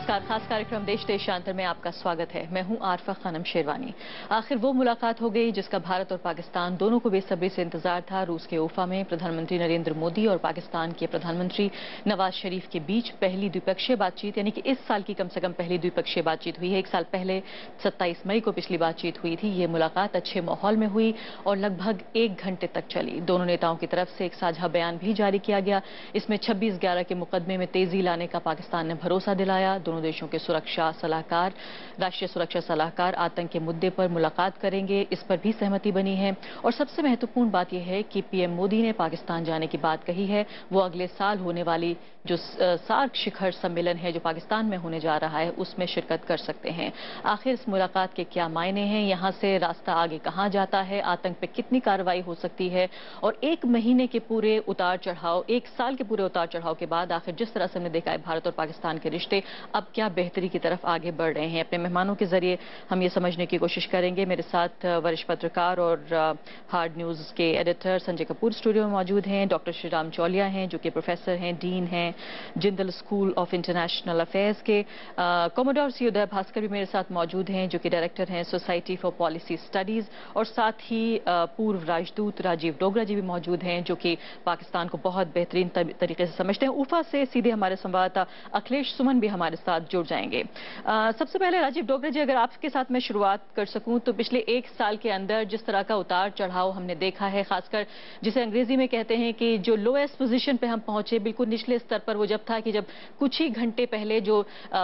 नमस्कार। खास कार्यक्रम देश देशांतर में आपका स्वागत है। मैं हूं आरफा खानम शेरवानी। आखिर वो मुलाकात हो गई जिसका भारत और पाकिस्तान दोनों को बेसब्री से इंतजार था। रूस के उफा में प्रधानमंत्री नरेंद्र मोदी और पाकिस्तान के प्रधानमंत्री नवाज शरीफ के बीच पहली द्विपक्षीय बातचीत, यानी कि इस साल की कम से कम पहली द्विपक्षीय बातचीत हुई है। एक साल पहले 27 मई को पिछली बातचीत हुई थी। ये मुलाकात अच्छे माहौल में हुई और लगभग 1 घंटे तक चली। दोनों नेताओं की तरफ से एक साझा बयान भी जारी किया गया। इसमें 26/11 के मुकदमे में तेजी लाने का पाकिस्तान ने भरोसा दिलाया। दोनों देशों के सुरक्षा सलाहकार, राष्ट्रीय सुरक्षा सलाहकार आतंक के मुद्दे पर मुलाकात करेंगे, इस पर भी सहमति बनी है। और सबसे महत्वपूर्ण बात यह है कि पीएम मोदी ने पाकिस्तान जाने की बात कही है। वो अगले साल होने वाली जो सार्क शिखर सम्मेलन है जो पाकिस्तान में होने जा रहा है उसमें शिरकत कर सकते हैं। आखिर इस मुलाकात के क्या मायने हैं, यहां से रास्ता आगे कहां जाता है, आतंक पे कितनी कार्रवाई हो सकती है, और 1 महीने के पूरे उतार चढ़ाव, 1 साल के पूरे उतार चढ़ाव के बाद आखिर जिस तरह से हमने देखा है भारत और पाकिस्तान के रिश्ते अब क्या बेहतरी की तरफ आगे बढ़ रहे हैं। अपने मेहमानों के जरिए हम ये समझने की कोशिश करेंगे। मेरे साथ वरिष्ठ पत्रकार और हार्ड न्यूज के एडिटर संजय कपूर स्टूडियो में मौजूद हैं। डॉक्टर श्रीराम चौलिया हैं जो कि प्रोफेसर हैं, डीन हैं Jindal school of international affairs के। कॉमोडोर सी उदय भास्कर भी मेरे साथ मौजूद हैं जो कि डायरेक्टर हैं सोसाइटी फॉर पॉलिसी स्टडीज, और साथ ही पूर्व राजदूत राजीव डोगरा जी भी मौजूद हैं जो कि पाकिस्तान को बहुत बेहतरीन तरीके से समझते हैं। उफा से सीधे हमारे संवाददाता अखिलेश सुमन भी हमारे साथ जुड़ जाएंगे। सबसे पहले राजीव डोगरा जी, अगर आपके साथ मैं शुरुआत कर सकूं तो पिछले 1 साल के अंदर जिस तरह का उतार चढ़ाव हमने देखा है, खासकर जिसे अंग्रेजी में कहते हैं कि जो लोएस्ट पोजीशन पे हम पहुंचे, बिल्कुल निचले स्तर पर वो जब था कि जब कुछ ही घंटे पहले जो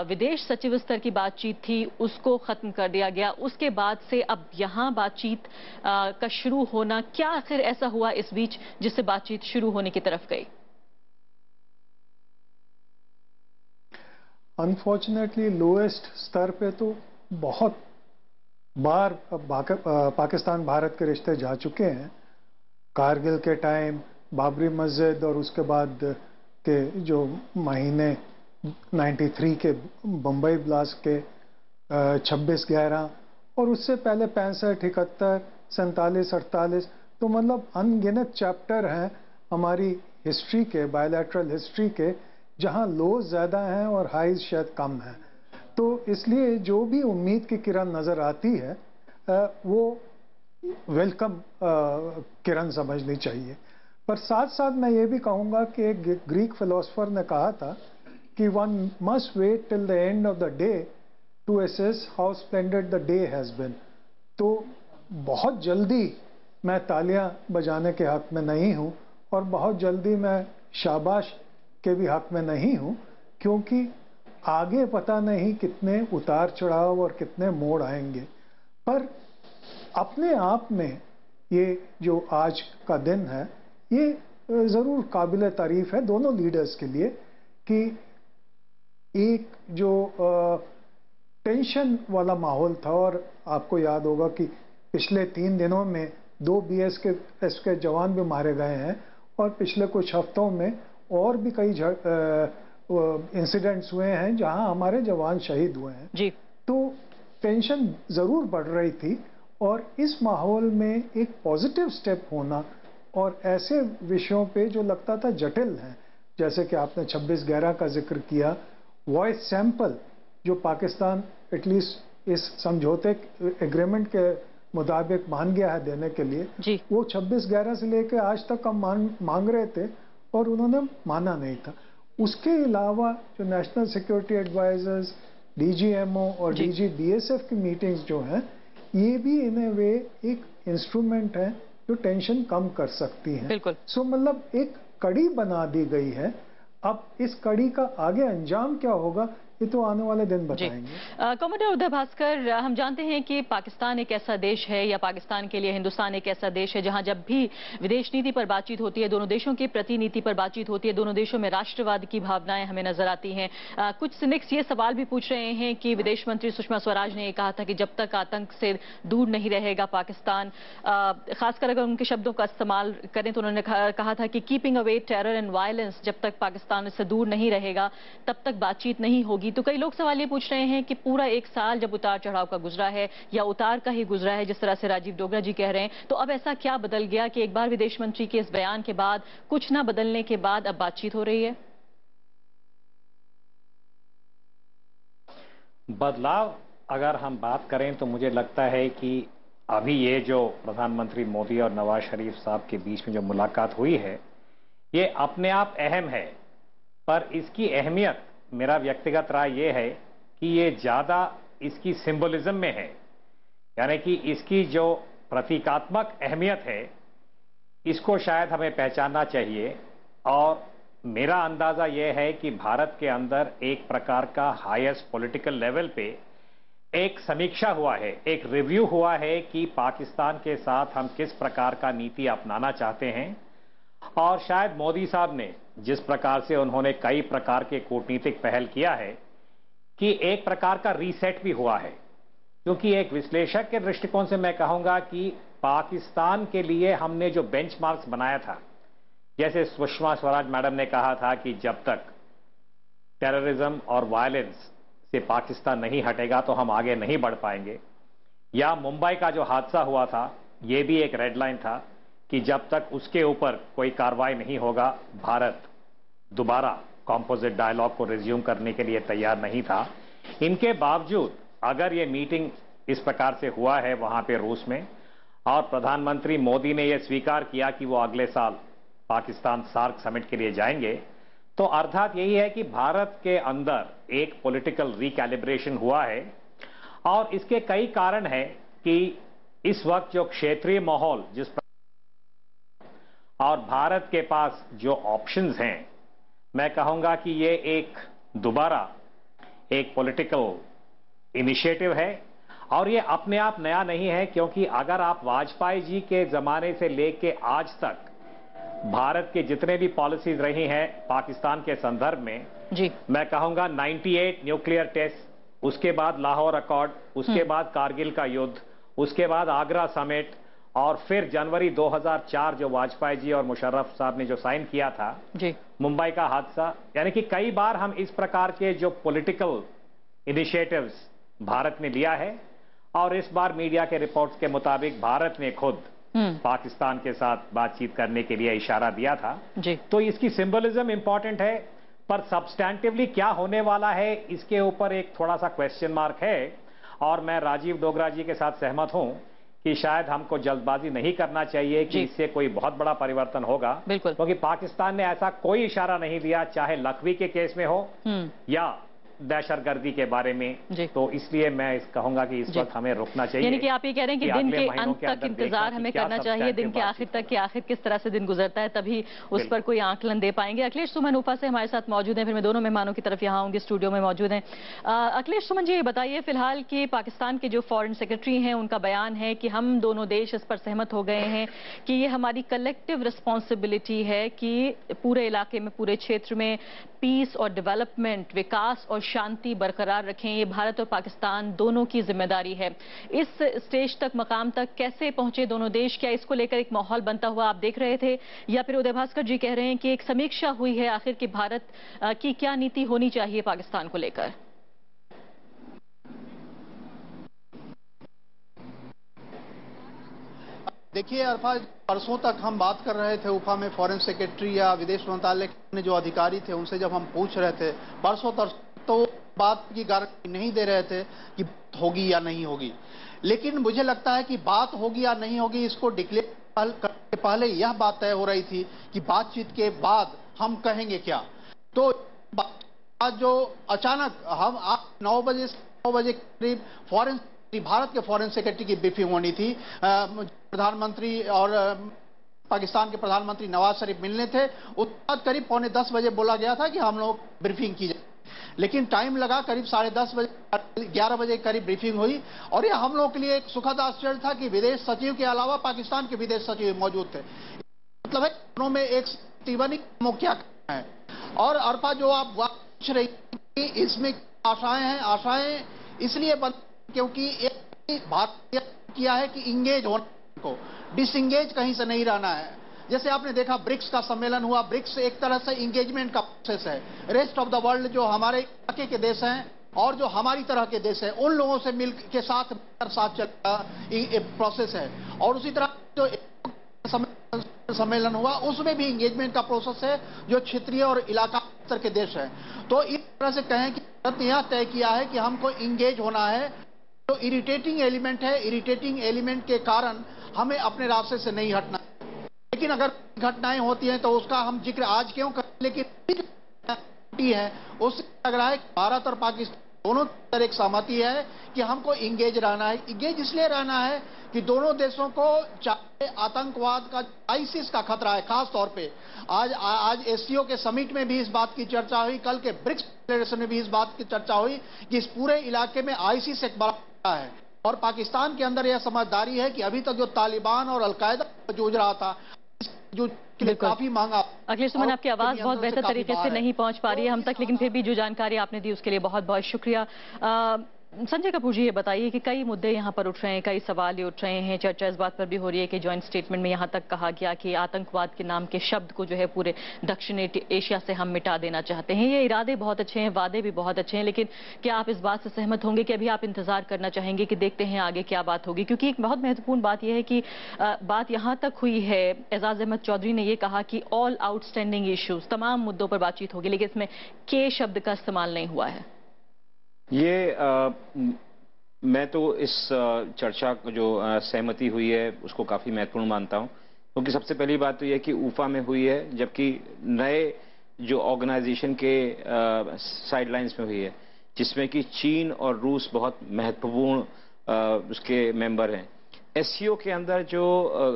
विदेश सचिव स्तर की बातचीत थी उसको खत्म कर दिया गया। उसके बाद से अब यहां बातचीत का शुरू होना, क्या आखिर ऐसा हुआ इस बीच जिससे बातचीत शुरू होने की तरफ गई? अनफॉर्चुनेटली लोएस्ट स्तर पे तो बहुत बार पाकिस्तान भारत के रिश्ते जा चुके हैं। कारगिल के टाइम, बाबरी मस्जिद, और उसके बाद के जो महीने 93 के बम्बई ब्लास्ट के 26/11, और उससे पहले 65, 71, 47, 48, तो मतलब अनगिनत चैप्टर हैं हमारी हिस्ट्री के, बायलैटरल हिस्ट्री के, जहां लोज ज़्यादा हैं और हाईज शायद कम हैं। तो इसलिए जो भी उम्मीद की किरण नज़र आती है वो वेलकम किरण समझनी चाहिए। पर साथ साथ मैं ये भी कहूँगा कि एक ग्रीक फिलोसोफर ने कहा था कि one must wait till the end of the day to assess how splendid the day has been. तो बहुत जल्दी मैं तालियां बजाने के हक में नहीं हूं और बहुत जल्दी मैं शाबाश के भी हक में नहीं हूं, क्योंकि आगे पता नहीं कितने उतार चढ़ाव और कितने मोड़ आएंगे। पर अपने आप में ये जो आज का दिन है ये ज़रूर काबिल तारीफ है दोनों लीडर्स के लिए कि एक जो टेंशन वाला माहौल था, और आपको याद होगा कि पिछले 3 दिनों में 2 BSF के जवान भी मारे गए हैं, और पिछले कुछ हफ्तों में और भी कई इंसिडेंट्स हुए हैं जहां हमारे जवान शहीद हुए हैं जी। तो टेंशन जरूर बढ़ रही थी, और इस माहौल में एक पॉजिटिव स्टेप होना और ऐसे विषयों पे जो लगता था जटिल हैं, जैसे कि आपने 26/11 का जिक्र किया, वॉइस सैंपल जो पाकिस्तान एटलीस्ट इस समझौते एग्रीमेंट के मुताबिक मान गया है देने के लिए जी। वो 26/11 से लेकर आज तक हम मांग रहे थे और उन्होंने माना नहीं था। उसके अलावा जो नेशनल सिक्योरिटी एडवाइजर्स, DGMO और DG BSF की मीटिंग्स जो हैं, ये भी इन ए वे एक इंस्ट्रूमेंट है जो टेंशन कम कर सकती हैं। बिल्कुल। सो मतलब एक कड़ी बना दी गई है। अब इस कड़ी का आगे अंजाम क्या होगा ये तो आने वाले दिन बताएंगे। कॉमोडोर उदय भास्कर, हम जानते हैं कि पाकिस्तान एक ऐसा देश है, या पाकिस्तान के लिए हिंदुस्तान एक ऐसा देश है जहां जब भी विदेश नीति पर बातचीत होती है, दोनों देशों की प्रतिनीति पर बातचीत होती है, दोनों देशों में राष्ट्रवाद की भावनाएं हमें नजर आती हैं। कुछ सिनिक्स ये सवाल भी पूछ रहे हैं कि विदेश मंत्री सुषमा स्वराज ने कहा था कि जब तक आतंक से दूर नहीं रहेगा पाकिस्तान, खासकर अगर उनके शब्दों का इस्तेमाल करें तो उन्होंने कहा था कि keeping away terror and violence, जब तक पाकिस्तान इससे दूर नहीं रहेगा तब तक बातचीत नहीं होगी। तो कई लोग सवाल ये पूछ रहे हैं कि पूरा 1 साल जब उतार चढ़ाव का गुजरा है, या उतार का ही गुजरा है जिस तरह से राजीव डोगरा जी कह रहे हैं, तो अब ऐसा क्या बदल गया कि एक बार विदेश मंत्री के इस बयान के बाद, कुछ ना बदलने के बाद अब बातचीत हो रही है? बदलाव अगर हम बात करें तो मुझे लगता है कि अभी ये जो प्रधानमंत्री मोदी और नवाज शरीफ साहब के बीच में जो मुलाकात हुई है, ये अपने आप अहम है, पर इसकी अहमियत मेरा व्यक्तिगत राय ये है कि ये ज़्यादा इसकी सिंबलिज्म में है, यानी कि इसकी जो प्रतीकात्मक अहमियत है इसको शायद हमें पहचानना चाहिए। और मेरा अंदाजा यह है कि भारत के अंदर एक प्रकार का हाईएस्ट पॉलिटिकल लेवल पे एक समीक्षा हुआ है, एक रिव्यू हुआ है कि पाकिस्तान के साथ हम किस प्रकार का नीति अपनाना चाहते हैं। और शायद मोदी साहब ने जिस प्रकार से उन्होंने कई प्रकार के कूटनीतिक पहल किया है कि एक प्रकार का रीसेट भी हुआ है, क्योंकि एक विश्लेषक के दृष्टिकोण से मैं कहूंगा कि पाकिस्तान के लिए हमने जो बेंचमार्क्स बनाया था, जैसे सुषमा स्वराज मैडम ने कहा था कि जब तक टेररिज्म और वायलेंस से पाकिस्तान नहीं हटेगा तो हम आगे नहीं बढ़ पाएंगे, या मुंबई का जो हादसा हुआ था ये भी एक रेड लाइन था कि जब तक उसके ऊपर कोई कार्रवाई नहीं होगा भारत दोबारा कॉम्पोजिट डायलॉग को रिज्यूम करने के लिए तैयार नहीं था। इनके बावजूद अगर ये मीटिंग इस प्रकार से हुआ है वहां पे रूस में, और प्रधानमंत्री मोदी ने यह स्वीकार किया कि वो अगले साल पाकिस्तान सार्क समिट के लिए जाएंगे, तो अर्थात यही है कि भारत के अंदर एक पॉलिटिकल रिकैलिब्रेशन हुआ है। और इसके कई कारण हैं कि इस वक्त जो क्षेत्रीय माहौल और भारत के पास जो ऑप्शंस हैं, मैं कहूंगा कि ये एक दोबारा एक पॉलिटिकल इनिशिएटिव है। और ये अपने आप नया नहीं है, क्योंकि अगर आप वाजपेयी जी के जमाने से लेके आज तक भारत के जितने भी पॉलिसीज रही हैं पाकिस्तान के संदर्भ में जी, मैं कहूंगा 98 न्यूक्लियर टेस्ट, उसके बाद लाहौर अकॉर्ड, उसके बाद कारगिल का युद्ध, उसके बाद आगरा समिट, और फिर जनवरी 2004 जो वाजपेयी जी और मुशर्रफ साहब ने जो साइन किया था जी, मुंबई का हादसा, यानी कि कई बार हम इस प्रकार के जो पॉलिटिकल इनिशिएटिव्स भारत ने लिया है। और इस बार मीडिया के रिपोर्ट्स के मुताबिक भारत ने खुद पाकिस्तान के साथ बातचीत करने के लिए इशारा दिया था जी। तो इसकी सिंबलिज्म इंपॉर्टेंट है, पर सब्सटैंटिवली क्या होने वाला है इसके ऊपर एक थोड़ा सा क्वेश्चन मार्क है। और मैं राजीव डोगरा जी के साथ सहमत हूं कि शायद हमको जल्दबाजी नहीं करना चाहिए कि इससे कोई बहुत बड़ा परिवर्तन होगा, क्योंकि पाकिस्तान ने ऐसा कोई इशारा नहीं दिया, चाहे लखवी के केस में हो या दहशतगर्दी के बारे में। तो इसलिए मैं कहूंगा कि इस वक्त हमें रुकना चाहिए। यानी कि आप ये कह रहे हैं कि दिन के अंत तक इंतजार हमें करना चाहिए, दिन के आखिर तक कि आखिर किस तरह से दिन गुजरता है, तभी उस पर कोई आंकलन दे पाएंगे। अखिलेश सुमन उफा से हमारे साथ मौजूद हैं, फिर मैं दोनों मेहमानों की तरफ यहाँ आऊंगी, स्टूडियो में मौजूद हैं। अखिलेश सुमन जी, ये बताइए फिलहाल कि पाकिस्तान के जो फॉरेन सेक्रेटरी हैं उनका बयान है कि हम दोनों देश इस पर सहमत हो गए हैं कि ये हमारी कलेक्टिव रिस्पॉन्सिबिलिटी है कि पूरे इलाके में, पूरे क्षेत्र में पीस और डेवलपमेंट, विकास और शांति बरकरार रखें, ये भारत और पाकिस्तान दोनों की जिम्मेदारी है। इस स्टेज तक, मकाम तक कैसे पहुंचे दोनों देश? क्या इसको लेकर एक माहौल बनता हुआ आप देख रहे थे, या फिर उदय भास्कर जी कह रहे हैं कि एक समीक्षा हुई है आखिर कि भारत की क्या नीति होनी चाहिए पाकिस्तान को लेकर? देखिए अरफा, परसों तक हम बात कर रहे थे उफा में फॉरेन सेक्रेटरी या विदेश मंत्रालय के जो अधिकारी थे उनसे जब हम पूछ रहे थे परसों तक, तो बात की गारंटी नहीं दे रहे थे कि होगी या नहीं होगी। लेकिन मुझे लगता है कि बात होगी या नहीं होगी इसको डिक्लेयर करने से पहले यह बात तय हो रही थी कि बातचीत के बाद हम कहेंगे क्या। तो आज जो अचानक हम 9 बजे करीब भारत के फॉरेन सेक्रेटरी की ब्रीफिंग होनी थी, प्रधानमंत्री और पाकिस्तान के प्रधानमंत्री नवाज शरीफ मिलने थे, उसके बाद करीब 9:45 बजे बोला गया था कि हम लोग ब्रीफिंग की जाए, लेकिन टाइम लगा, करीब 10:30 बजे 11 बजे करीब ब्रीफिंग हुई। और यह हम लोग के लिए एक सुखद आश्चर्य था कि विदेश सचिव के अलावा पाकिस्तान के विदेश सचिव मौजूद थे। मतलब है दोनों में एक टीवनी क्या है। और अरफा, जो आप पूछ रही कि इसमें आशाएं हैं, आशाएं इसलिए बन क्योंकि एक बात किया है कि इंगेज होने को, डिसंगेज कहीं से नहीं रहना है। जैसे आपने देखा ब्रिक्स का सम्मेलन हुआ, ब्रिक्स एक तरह से इंगेजमेंट का प्रोसेस है। रेस्ट ऑफ द वर्ल्ड जो हमारे इलाके के देश हैं और जो हमारी तरह के देश हैं, उन लोगों से मिल के साथ चलता प्रोसेस है। और उसी तरह जो सम्मेलन हुआ उसमें भी इंगेजमेंट का प्रोसेस है, जो क्षेत्रीय और इलाका स्तर के देश हैं। तो इस तरह से कहें कि भारत ने यह तय किया है कि हमको इंगेज होना है, तो इरिटेटिंग एलिमेंट है, इरिटेटिंग एलिमेंट के कारण हमें अपने रास्ते से नहीं हटना। लेकिन अगर घटनाएं होती हैं तो उसका हम जिक्र आज क्यों करें, लेकिन है उससे लग रहा है कि भारत और पाकिस्तान दोनों तरह एक सहमति है कि हमको इंगेज रहना है। इंगेज इसलिए रहना है कि दोनों देशों को चाहे आतंकवाद का, आईसिस का खतरा है, खास तौर पे आज एससीओ के समिट में भी इस बात की चर्चा हुई, कल के ब्रिक्स फेडरेशन में भी इस बात की चर्चा हुई कि इस पूरे इलाके में आईसिस एक बड़ा खतरा है। और पाकिस्तान के अंदर यह समझदारी है कि अभी तक जो तालिबान और अलकायदा जूझ रहा था, जो काफी महंगा। अखिलेश सुमन, आपकी आवाज बहुत बेहतर तरीके से नहीं पहुंच पा रही है हम तक, लेकिन फिर भी जो जानकारी आपने दी उसके लिए बहुत बहुत शुक्रिया। संजय कपूर जी, ये बताइए कि कई मुद्दे यहाँ पर उठ रहे हैं, कई सवाल ये उठ रहे हैं, चर्चा इस बात पर भी हो रही है कि जॉइंट स्टेटमेंट में यहाँ तक कहा गया कि आतंकवाद के नाम के शब्द को जो है पूरे दक्षिण एशिया से हम मिटा देना चाहते हैं। ये इरादे बहुत अच्छे हैं, वादे भी बहुत अच्छे हैं, लेकिन क्या आप इस बात से सहमत होंगे कि अभी आप इंतजार करना चाहेंगे कि देखते हैं आगे क्या बात होगी? क्योंकि एक बहुत महत्वपूर्ण बात यह है कि बात यहाँ तक हुई है, एजाज अहमद चौधरी ने यह कहा कि ऑल आउटस्टैंडिंग इश्यूज, तमाम मुद्दों पर बातचीत होगी, लेकिन इसमें के शब्द का इस्तेमाल नहीं हुआ है। मैं तो इस चर्चा को जो सहमति हुई है उसको काफी महत्वपूर्ण मानता हूं, क्योंकि सबसे पहली बात तो यह कि ऊफा में हुई है, जबकि नए जो ऑर्गेनाइजेशन के साइडलाइंस में हुई है, जिसमें कि चीन और रूस बहुत महत्वपूर्ण उसके मेंबर हैं। एससीओ के अंदर जो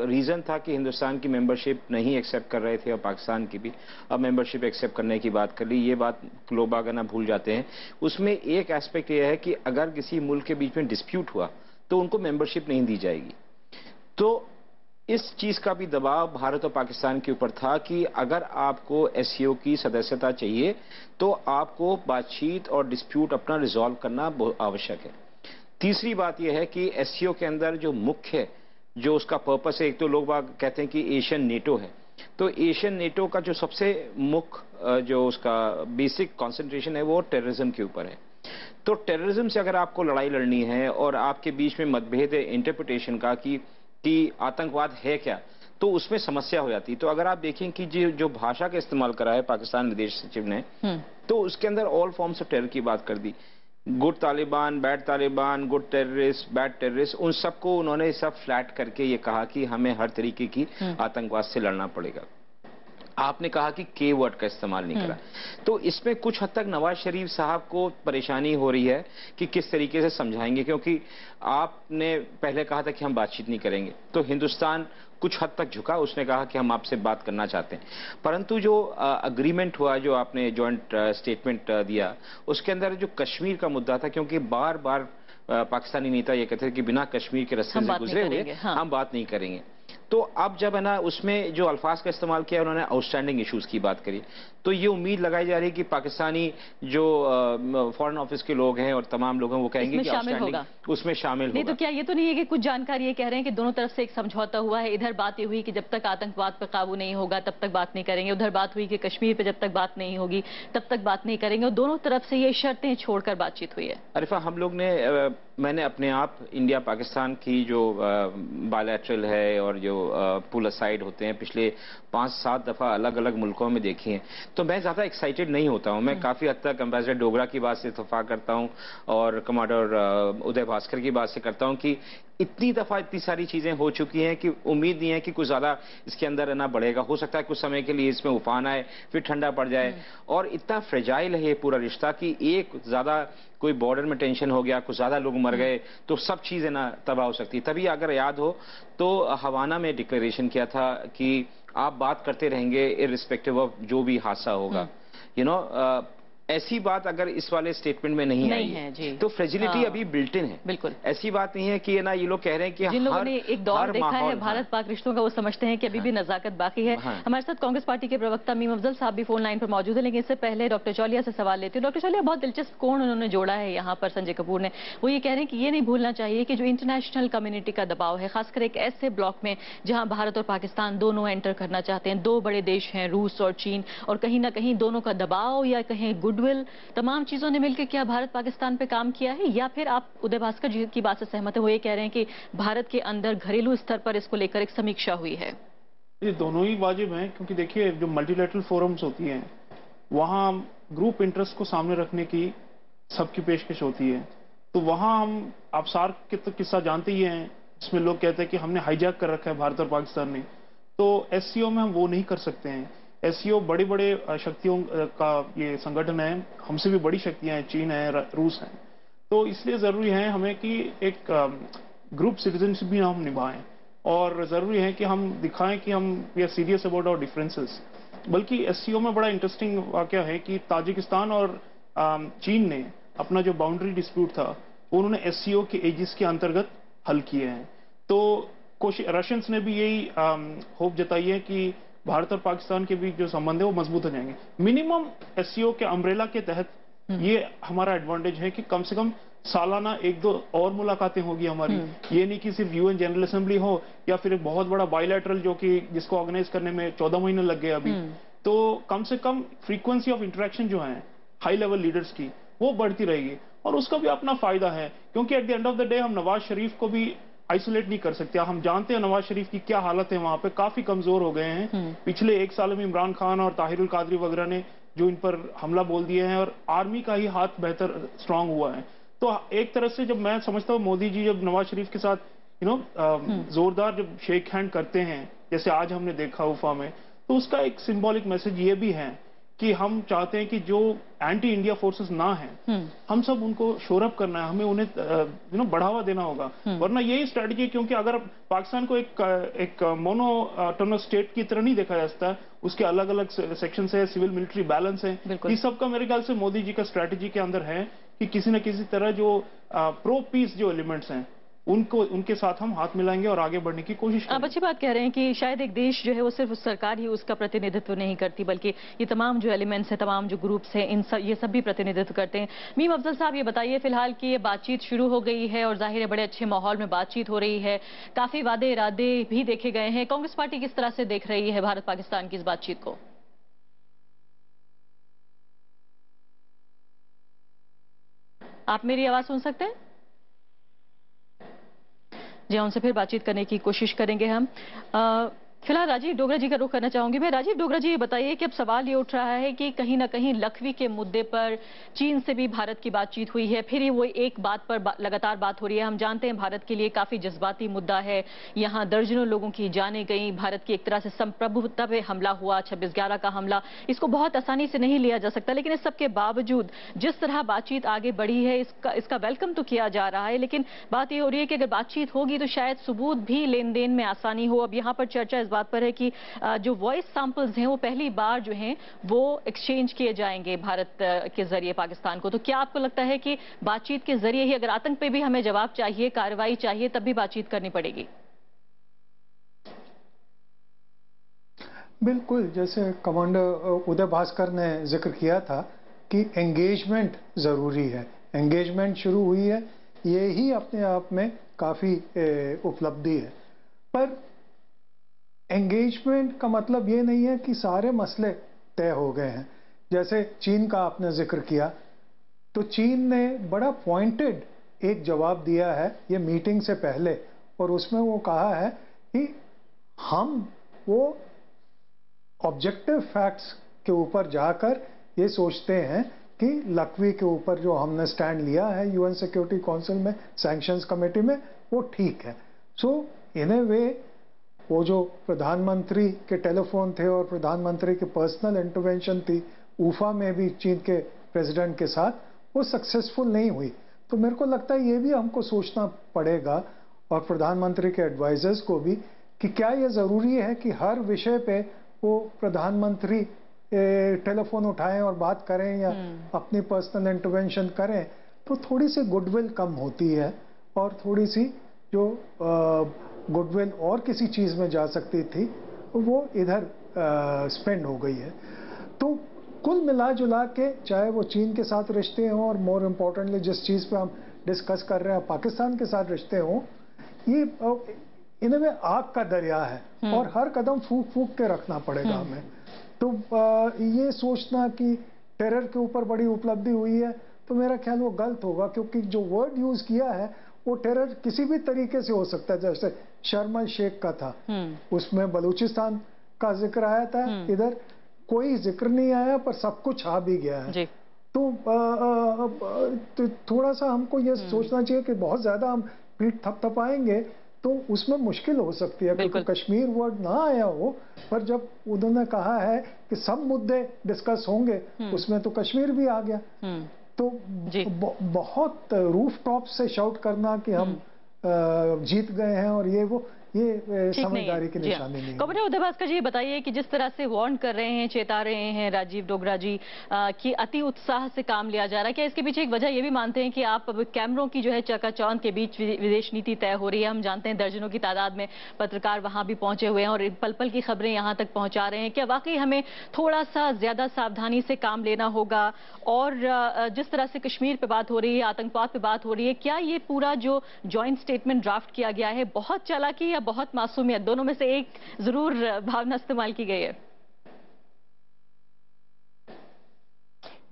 रीजन था कि हिंदुस्तान की मेंबरशिप नहीं एक्सेप्ट कर रहे थे और पाकिस्तान की भी अब मेंबरशिप एक्सेप्ट करने की बात कर ली, ये बात लोग बाग ना भूल जाते हैं। उसमें एक एस्पेक्ट ये है कि अगर किसी मुल्क के बीच में डिस्प्यूट हुआ तो उनको मेंबरशिप नहीं दी जाएगी। तो इस चीज का भी दबाव भारत और पाकिस्तान के ऊपर था कि अगर आपको एससीओ की सदस्यता चाहिए तो आपको बातचीत और डिस्प्यूट अपना रिजॉल्व करना बहुत आवश्यक है। तीसरी बात यह है कि एससीओ के अंदर जो मुख्य जो उसका पर्पस है, एक तो लोग बाग कहते हैं कि एशियन नेटो है, तो एशियन नेटो का जो सबसे मुख्य जो उसका बेसिक कंसंट्रेशन है वो टेररिज्म के ऊपर है। तो टेररिज्म से अगर आपको लड़ाई लड़नी है और आपके बीच में मतभेद है इंटरप्रिटेशन का कि आतंकवाद है क्या, तो उसमें समस्या हो जाती है। तो अगर आप देखें कि जो भाषा का इस्तेमाल करा है पाकिस्तान विदेश सचिव ने, तो उसके अंदर ऑल फॉर्म्स ऑफ टेरर की बात कर दी, good Taliban, good terrorist, bad terrorist, उन सबको उन्होंने सब फ्लैट करके ये कहा कि हमें हर तरीके की आतंकवाद से लड़ना पड़ेगा। आपने कहा कि के वर्ड का इस्तेमाल नहीं करा, तो इसमें कुछ हद तक नवाज शरीफ साहब को परेशानी हो रही है कि किस तरीके से समझाएंगे, क्योंकि आपने पहले कहा था कि हम बातचीत नहीं करेंगे, तो हिंदुस्तान कुछ हद तक झुका, उसने कहा कि हम आपसे बात करना चाहते हैं। परंतु जो अग्रीमेंट हुआ, जो आपने जॉइंट स्टेटमेंट दिया, उसके अंदर जो कश्मीर का मुद्दा था, क्योंकि बार बार पाकिस्तानी नेता ये कहते थे कि बिना कश्मीर के रास्ते से गुजरे हुए हम बात नहीं करेंगे। तो अब जब है ना उसमें जो अल्फाज का इस्तेमाल किया उन्होंने आउटस्टैंडिंग इश्यूज की बात करी, तो ये उम्मीद लगाई जा रही है कि पाकिस्तानी जो फॉरेन ऑफिस के लोग हैं और तमाम लोग हैं वो कहेंगे कि आउटस्टैंडिंग उसमें शामिल होगा। नहीं तो क्या ये तो नहीं है कि कुछ जानकारी ये कह रहे हैं कि दोनों तरफ से एक समझौता हुआ है, इधर बात ये हुई कि जब तक आतंकवाद पर काबू नहीं होगा तब तक बात नहीं करेंगे, उधर बात हुई कि कश्मीर पर जब तक बात नहीं होगी तब तक बात नहीं करेंगे, और दोनों तरफ से ये शर्तें छोड़कर बातचीत हुई है। अरिफा, हम लोग ने मैंने अपने आप इंडिया पाकिस्तान की जो बायलैटरल है और जो पुल असाइड होते हैं पिछले 5-7 दफा अलग अलग मुल्कों में देखी हैं, तो मैं ज्यादा एक्साइटेड नहीं होता हूं। मैं काफी हद तक एम्बेसडर डोगरा की बात से इत्तेफाक करता हूं और कमांडर उदय भास्कर की बात से करता हूं कि इतनी दफा इतनी सारी चीजें हो चुकी हैं कि उम्मीद नहीं है कि कुछ ज्यादा इसके अंदर ना बढ़ेगा। हो सकता है कुछ समय के लिए इसमें उफान आए, फिर ठंडा पड़ जाए, और इतना फ्रेजाइल है ये पूरा रिश्ता कि एक ज्यादा कोई बॉर्डर में टेंशन हो गया, कुछ ज्यादा लोग मर गए, तो सब चीजें ना तबाह हो सकती। तभी अगर याद हो तो हवाना में डिक्लेरेशन किया था कि आप बात करते रहेंगे इररिस्पेक्टिव ऑफ जो भी हादसा होगा। ऐसी बात अगर इस वाले स्टेटमेंट में नहीं आई है तो फ्रेजिलिटी अभी बिल्ट इन है। बिल्कुल ऐसी बात नहीं है कि ना ये लोग कह रहे हैं कि जिन लोगों ने एक दौर देखा है भारत पाक रिश्तों का, वो समझते हैं कि अभी भी नजाकत बाकी है। हमारे साथ कांग्रेस पार्टी के प्रवक्ता मीम अफजल साहब भी फोन लाइन पर मौजूद है, लेकिन इससे पहले डॉक्टर चौलिया से सवाल लेते हैं। डॉक्टर चौलिया, बहुत दिलचस्प कोण उन्होंने जोड़ा है यहाँ पर संजय कपूर ने। वो ये कह रहे हैं कि ये नहीं भूलना चाहिए कि जो इंटरनेशनल कम्युनिटी का दबाव है, खासकर एक ऐसे ब्लॉक में जहां भारत और पाकिस्तान दोनों एंटर करना चाहते हैं, दो बड़े देश हैं रूस और चीन, और कहीं ना कहीं दोनों का दबाव या कहीं गुडविल, तमाम चीजों ने मिलकर क्या भारत पाकिस्तान पे काम किया है, या फिर आप उदय भास्कर जी की बात से सहमत है, वो ये कह रहे हैं कि भारत के अंदर घरेलू स्तर पर इसको लेकर एक समीक्षा हुई है? ये दोनों ही वाजिब हैं, क्योंकि देखिए जो मल्टीलैटरल फोरम्स होती हैं वहाँ ग्रुप इंटरेस्ट को सामने रखने की सबकी पेशकश होती है। तो वहाँ आप सार्क के तो किस्सा जानते ही हैं, जिसमें लोग कहते हैं कि हमने हाईजैक कर रखा है भारत और पाकिस्तान ने। तो एससीओ में हम वो नहीं कर सकते हैं। एससीओ बड़े बड़े शक्तियों का ये संगठन है, हमसे भी बड़ी शक्तियां हैं, चीन है, रूस है। तो इसलिए जरूरी है हमें कि एक ग्रुप सिटीजनशिप भी हम निभाएं, और जरूरी है कि हम दिखाएं कि हम we are serious about our differences. बल्कि एससीओ में बड़ा इंटरेस्टिंग वाकया है कि ताजिकिस्तान और चीन ने अपना जो बाउंड्री डिस्प्यूट था उन्होंने एससीओ के एजिस के अंतर्गत हल किए हैं। तो रशियंस ने भी यही होप जताई है कि भारत और पाकिस्तान के बीच जो संबंध है वो मजबूत हो जाएंगे। मिनिमम एससीओ के अम्ब्रेला के तहत ये हमारा एडवांटेज है कि कम से कम सालाना 1-2 और मुलाकातें होगी हमारी। ये नहीं कि सिर्फ यूएन जनरल असेंबली हो या फिर एक बहुत बड़ा बायलैटरल जो कि जिसको ऑर्गेनाइज करने में 14 महीने लग गए अभी। तो कम से कम फ्रीक्वेंसी ऑफ इंटरेक्शन जो है हाई लेवल लीडर्स की वो बढ़ती रहेगी, और उसका भी अपना फायदा है, क्योंकि at the end of the day हम नवाज शरीफ को भी आइसोलेट नहीं कर सकते। हम जानते हैं नवाज शरीफ की क्या हालत है, वहां पे काफी कमजोर हो गए हैं। पिछले 1 साल में इमरान खान और ताहिरुल कादरी वगैरह ने जो इन पर हमला बोल दिए हैं, और आर्मी का ही हाथ बेहतर स्ट्रांग हुआ है। तो एक तरह से जब मैं समझता हूँ मोदी जी जब नवाज शरीफ के साथ जोरदार जब शेक हैंड करते हैं, जैसे आज हमने देखा उफा में, तो उसका एक सिंबॉलिक मैसेज ये भी है कि हम चाहते हैं कि जो एंटी इंडिया फोर्सेस ना हैं, हम सब उनको शोरअप करना है, हमें उन्हें बढ़ावा देना होगा। वरना यही स्ट्रेटजी है, क्योंकि अगर पाकिस्तान को एक मोनो ऑटोनोमस स्टेट की तरह नहीं देखा जा सकता, उसके अलग अलग सेक्शन है, सिविल मिलिट्री बैलेंस है। इस सब का मेरे ख्याल से मोदी जी का स्ट्रेटजी के अंदर है कि किसी न किसी तरह जो प्रो पीस जो एलिमेंट्स हैं उनके साथ हम हाथ मिलाएंगे और आगे बढ़ने की कोशिश करेंगे। आप अच्छी बात कह रहे हैं कि शायद एक देश जो है वो सिर्फ सरकार ही उसका प्रतिनिधित्व नहीं करती, बल्कि ये तमाम जो एलिमेंट्स हैं, तमाम जो ग्रुप्स हैं, ये सब भी प्रतिनिधित्व करते हैं। मीम अफजल साहब, ये बताइए फिलहाल की ये बातचीत शुरू हो गई है और जाहिर है बड़े अच्छे माहौल में बातचीत हो रही है, काफी वादे इरादे भी देखे गए हैं। कांग्रेस पार्टी किस तरह से देख रही है भारत पाकिस्तान की इस बातचीत को? आप मेरी आवाज सुन सकते हैं? जी, उनसे फिर बातचीत करने की कोशिश करेंगे हम। फिलहाल राजीव डोगरा जी का रुख करना चाहूंगी मैं। राजीव डोगरा जी, ये बताइए कि अब सवाल ये उठ रहा है कि कहीं ना कहीं लखवी के मुद्दे पर चीन से भी भारत की बातचीत हुई है, फिर वो एक बात पर लगातार बात हो रही है। हम जानते हैं भारत के लिए काफी जज्बाती मुद्दा है, यहाँ दर्जनों लोगों की जानें गई, भारत की एक तरह से संप्रभुता पे हमला हुआ, 26/11 का हमला, इसको बहुत आसानी से नहीं लिया जा सकता। लेकिन इस सबके बावजूद जिस तरह बातचीत आगे बढ़ी है, इसका वेलकम तो किया जा रहा है, लेकिन बात ये हो रही है कि अगर बातचीत होगी तो शायद सबूत भी लेन देन में आसानी हो। अब यहाँ पर चर्चा इस बात पर है कि जो वॉइस सैंपल्स हैं वो पहली बार जो हैं वो एक्सचेंज किए जाएंगे भारत के जरिए पाकिस्तान को। तो क्या आपको लगता है कि बातचीत के जरिए ही, अगर आतंक पे भी हमें जवाब चाहिए, कार्रवाई चाहिए, तब भी बातचीत करनी पड़ेगी? बिल्कुल, जैसे कमांडर उदय भास्कर ने जिक्र किया था कि एंगेजमेंट जरूरी है। एंगेजमेंट शुरू हुई है, ये ही अपने आप में काफी उपलब्धि है। पर एंगेजमेंट का मतलब ये नहीं है कि सारे मसले तय हो गए हैं। जैसे चीन का आपने जिक्र किया, तो चीन ने बड़ा पॉइंटेड एक जवाब दिया है ये मीटिंग से पहले, और उसमें वो कहा है कि हम वो ऑब्जेक्टिव फैक्ट्स के ऊपर जाकर ये सोचते हैं कि लखवी के ऊपर जो हमने स्टैंड लिया है यूएन सिक्योरिटी काउंसिल में, सैंक्शंस कमेटी में, वो ठीक है। सो इन ए वे वो जो प्रधानमंत्री के टेलीफोन थे और प्रधानमंत्री की पर्सनल इंटरवेंशन थी उफा में भी चीन के प्रेसिडेंट के साथ, वो सक्सेसफुल नहीं हुई। तो मेरे को लगता है ये भी हमको सोचना पड़ेगा, और प्रधानमंत्री के एडवाइजर्स को भी, कि क्या ये ज़रूरी है कि हर विषय पे वो प्रधानमंत्री टेलीफोन उठाएं और बात करें या अपनी पर्सनल इंटरवेंशन करें। तो थोड़ी सी गुडविल कम होती है, और थोड़ी सी जो गुडविल और किसी चीज़ में जा सकती थी वो इधर स्पेंड हो गई है। तो कुल मिला जुला के, चाहे वो चीन के साथ रिश्ते हों, और मोर इम्पोर्टेंटली जिस चीज़ पे हम डिस्कस कर रहे हैं पाकिस्तान के साथ रिश्ते हों, ये इनमें आग का दरिया है और हर कदम फूक फूक के रखना पड़ेगा हमें। तो ये सोचना कि टेरर के ऊपर बड़ी उपलब्धि हुई है, तो मेरा ख्याल वो गलत होगा, क्योंकि जो वर्ड यूज किया है वो टेरर किसी भी तरीके से हो सकता है। जैसे शर्म शेख का था, उसमें बलूचिस्तान का जिक्र आया था, इधर कोई जिक्र नहीं आया, पर सब कुछ आ भी गया है। जी। तो थोड़ा सा हमको ये सोचना चाहिए कि बहुत ज्यादा हम पीठ थपथपाएंगे तो उसमें मुश्किल हो सकती है, क्योंकि कश्मीर वर्ड ना आया हो, पर जब उन्होंने कहा है कि सब मुद्दे डिस्कस होंगे, उसमें तो कश्मीर भी आ गया। तो बहुत रूफ टॉप से शाउट करना कि हम जीत गए हैं और ये समझदारी की निशानी नहीं है। कॉमरेड उदय भास्कर जी, बताइए कि जिस तरह से वार्न कर रहे हैं, चेता रहे हैं राजीव डोगरा जी कि अति उत्साह से काम लिया जा रहा है, क्या इसके पीछे एक वजह ये भी मानते हैं कि आप कैमरों की जो है चकाचौंध के बीच विदेश नीति तय हो रही है? हम जानते हैं दर्जनों की तादाद में पत्रकार वहां भी पहुंचे हुए हैं और पल पल की खबरें यहां तक पहुंचा रहे हैं। क्या वाकई हमें थोड़ा सा ज्यादा सावधानी से काम लेना होगा? और जिस तरह से कश्मीर पे बात हो रही है, आतंकवाद पे बात हो रही है, क्या ये पूरा जो ज्वाइंट स्टेटमेंट ड्राफ्ट किया गया है बहुत चालाकी या बहुत मासूमियत, दोनों में से एक जरूर भावना इस्तेमाल की गई है?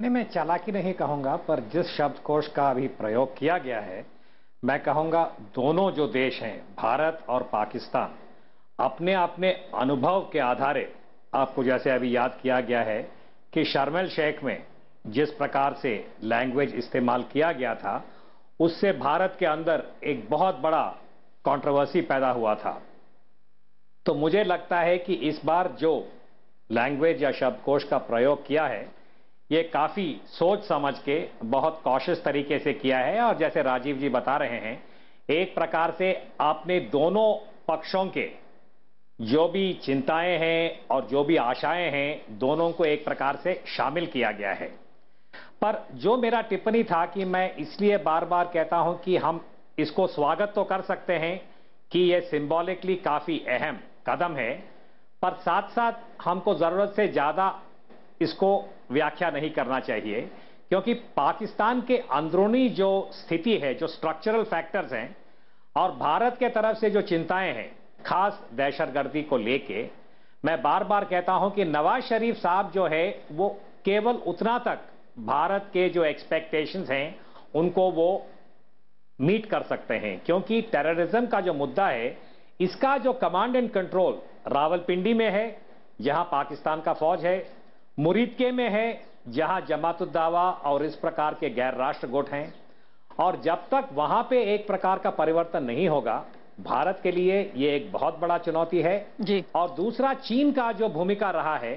नहीं, मैं चालाकी नहीं कहूंगा, पर जिस शब्दकोश का अभी प्रयोग किया गया है, मैं कहूंगा दोनों जो देश हैं, भारत और पाकिस्तान, अपने अपने अनुभव के आधारे, आपको जैसे अभी याद किया गया है कि शर्म एल शेख में जिस प्रकार से लैंग्वेज इस्तेमाल किया गया था, उससे भारत के अंदर एक बहुत बड़ा कंट्रोवर्सी पैदा हुआ था। तो मुझे लगता है कि इस बार जो लैंग्वेज या शब्दकोश का प्रयोग किया है, ये काफी सोच समझ के बहुत कॉशियस तरीके से किया है। और जैसे राजीव जी बता रहे हैं, एक प्रकार से आपने दोनों पक्षों के जो भी चिंताएं हैं और जो भी आशाएं हैं, दोनों को एक प्रकार से शामिल किया गया है। पर जो मेरा टिप्पणी था कि मैं इसलिए बार बार कहता हूं कि हम इसको स्वागत तो कर सकते हैं कि यह सिंबॉलिकली काफी अहम कदम है, पर साथ साथ हमको जरूरत से ज्यादा इसको व्याख्या नहीं करना चाहिए, क्योंकि पाकिस्तान के अंदरूनी जो स्थिति है, जो स्ट्रक्चरल फैक्टर्स हैं, और भारत के तरफ से जो चिंताएं हैं, खास दहशतगर्दी को लेके, मैं बार बार कहता हूं कि नवाज शरीफ साहब जो है वो केवल उतना तक भारत के जो एक्सपेक्टेशंस हैं उनको वो मीट कर सकते हैं, क्योंकि टेररिज्म का जो मुद्दा है, इसका जो कमांड एंड कंट्रोल रावलपिंडी में है, जहां पाकिस्तान का फौज है, मुरीदके में है, जहां जमात-उद-दावा और इस प्रकार के गैर राष्ट्र गुट हैं, और जब तक वहां पे एक प्रकार का परिवर्तन नहीं होगा, भारत के लिए ये एक बहुत बड़ा चुनौती है जी। और दूसरा, चीन का जो भूमिका रहा है,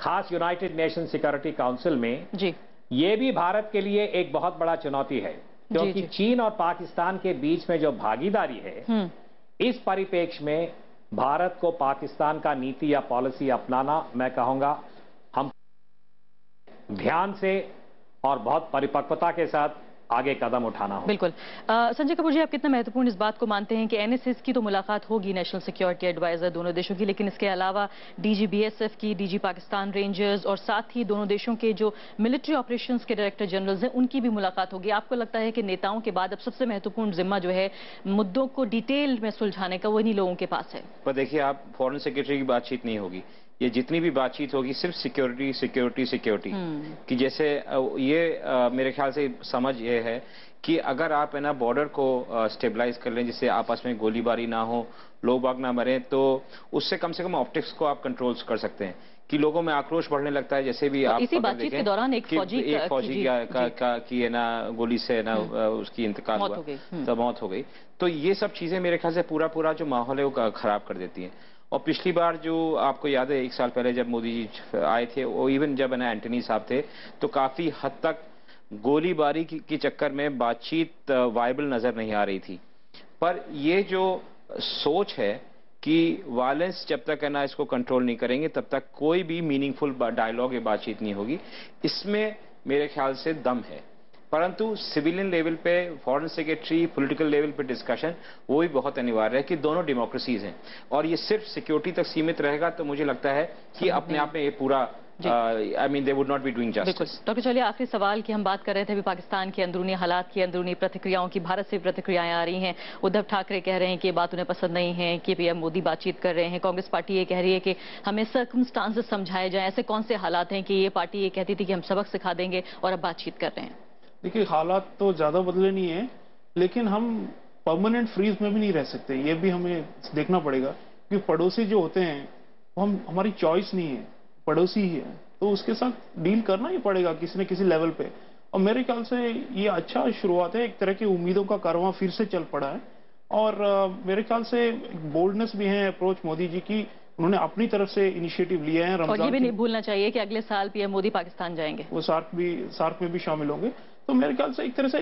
खास यूनाइटेड नेशन सिक्योरिटी काउंसिल में जी, ये भी भारत के लिए एक बहुत बड़ा चुनौती है, क्योंकि चीन और पाकिस्तान के बीच में जो भागीदारी है, इस परिप्रेक्ष्य में भारत को पाकिस्तान का नीति या पॉलिसी अपनाना, मैं कहूंगा, हम ध्यान से और बहुत परिपक्वता के साथ आगे कदम उठाना होगा। बिल्कुल। संजय कपूर जी, आप कितना महत्वपूर्ण इस बात को मानते हैं कि एनएसएस की तो मुलाकात होगी, नेशनल सिक्योरिटी एडवाइजर दोनों देशों की, लेकिन इसके अलावा डीजी बीएसएफ की, डीजी पाकिस्तान रेंजर्स और साथ ही दोनों देशों के जो मिलिट्री ऑपरेशंस के डायरेक्टर जनरल्स हैं, उनकी भी मुलाकात होगी? आपको लगता है कि नेताओं के बाद अब सबसे महत्वपूर्ण जिम्मा जो है मुद्दों को डिटेल में सुलझाने का, वो इन्हीं लोगों के पास है? पर देखिए, आप फॉरेन सेक्रेटरी की बातचीत नहीं होगी, ये जितनी भी बातचीत होगी सिर्फ सिक्योरिटी सिक्योरिटी सिक्योरिटी कि जैसे ये मेरे ख्याल से समझ ये है कि अगर आप है ना बॉर्डर को स्टेबलाइज कर लें, जिससे आपस में गोलीबारी ना हो, लोग बाग ना मरे, तो उससे कम से कम ऑप्टिक्स को आप कंट्रोल कर सकते हैं कि लोगों में आक्रोश बढ़ने लगता है। जैसे भी आप इसी बातचीत के दौरान एक फौजी की है ना गोली से है ना उसकी इंतकाल हुआ, तब मौत हो गई। तो ये सब चीजें मेरे ख्याल से पूरा जो माहौल है वो खराब कर देती हैं। और पिछली बार जो आपको याद है, 1 साल पहले जब मोदी जी आए थे, वो इवन जब है ना एंटनी साहब थे, तो काफी हद तक गोलीबारी के चक्कर में बातचीत वायबल नजर नहीं आ रही थी। पर ये जो सोच है कि वायलेंस जब तक है ना इसको कंट्रोल नहीं करेंगे, तब तक कोई भी मीनिंगफुल डायलॉग या बातचीत नहीं होगी, इसमें मेरे ख्याल से दम है। परंतु सिविलियन लेवल पे, फॉरेन सेक्रेटरी, पॉलिटिकल लेवल पे डिस्कशन वो भी बहुत अनिवार्य है कि दोनों डेमोक्रेसीज हैं, और ये सिर्फ सिक्योरिटी तक सीमित रहेगा तो मुझे लगता है कि अपने आप में ये पूरा I mean they would not be doing justice. Doctor, चलिए आखिरी सवाल की हम बात कर रहे थे अभी पाकिस्तान के अंदरूनी हालात की, अंदरूनी प्रतिक्रियाओं की, भारत से प्रतिक्रियाएं आ रही हैं। उद्धव ठाकरे कह रहे हैं कि ये बात उन्हें पसंद नहीं है कि पीएम मोदी बातचीत कर रहे हैं। कांग्रेस पार्टी ये कह रही है कि हमें सर्कमस्टांसेस समझाए जाए। ऐसे कौन से हालात हैं कि ये पार्टी ये कहती थी कि हम सबक सिखा देंगे और अब बातचीत कर रहे हैं? देखिए, हालात तो ज्यादा बदले नहीं है, लेकिन हम परमानेंट फ्रीज में भी नहीं रह सकते, ये भी हमें देखना पड़ेगा, क्योंकि पड़ोसी जो होते हैं वो हमारी चॉइस नहीं है। पड़ोसी ही है, तो उसके साथ डील करना ही पड़ेगा किसी न किसी लेवल पे। और मेरे ख्याल से ये अच्छा शुरुआत है, एक तरह की उम्मीदों का कारवां फिर से चल पड़ा है। और मेरे ख्याल से बोल्डनेस भी है अप्रोच मोदी जी की, उन्होंने अपनी तरफ से इनिशिएटिव लिए हैं। और ये भी नहीं भूलना चाहिए कि अगले साल पीएम मोदी पाकिस्तान जाएंगे, वो सार्क में भी शामिल होंगे। तो मेरे ख्याल से एक तरह से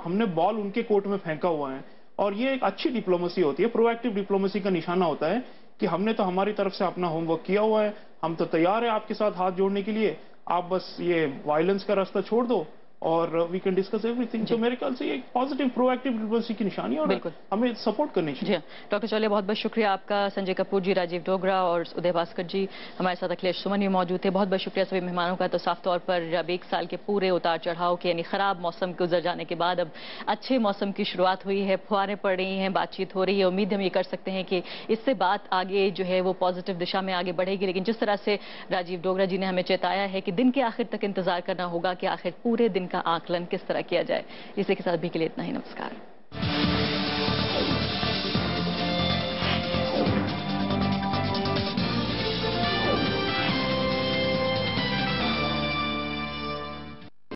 हमने बॉल उनके कोर्ट में फेंका हुआ है, और ये एक अच्छी डिप्लोमेसी होती है, प्रोएक्टिव डिप्लोमेसी का निशाना होता है कि हमने तो हमारी तरफ से अपना होमवर्क किया हुआ है, हम तो तैयार है आपके साथ हाथ जोड़ने के लिए, आप बस ये वायलेंस का रास्ता छोड़ दो और वी कैन डिस्कस एवरीथिंग। तो मेरे ख्याल से ये एक पॉजिटिव प्रोएक्टिव डिप्लोमेसी की निशानी है और हमें सपोर्ट करनी चाहिए। जी डॉक्टर चौलिया, बहुत बहुत शुक्रिया आपका। संजय कपूर जी, राजीव डोगरा और उदय भास्कर जी हमारे साथ, अखिलेश सुमन भी मौजूद थे। बहुत बहुत शुक्रिया सभी मेहमानों का। तो साफ तौर पर जब एक साल के पूरे उतार चढ़ाव के यानी खराब मौसम के गुजर जाने के बाद अब अच्छे मौसम की शुरुआत हुई है, फुहारें पड़ रही हैं, बातचीत हो रही है, उम्मीद हम ये कर सकते हैं कि इससे बात आगे जो है वो पॉजिटिव दिशा में आगे बढ़ेगी। लेकिन जिस तरह से राजीव डोगरा जी ने हमें चेताया है कि दिन के आखिर तक इंतजार करना होगा कि आखिर पूरे दिन का आकलन किस तरह किया जाए। इसी के साथ भी के लिए इतना ही, नमस्कार।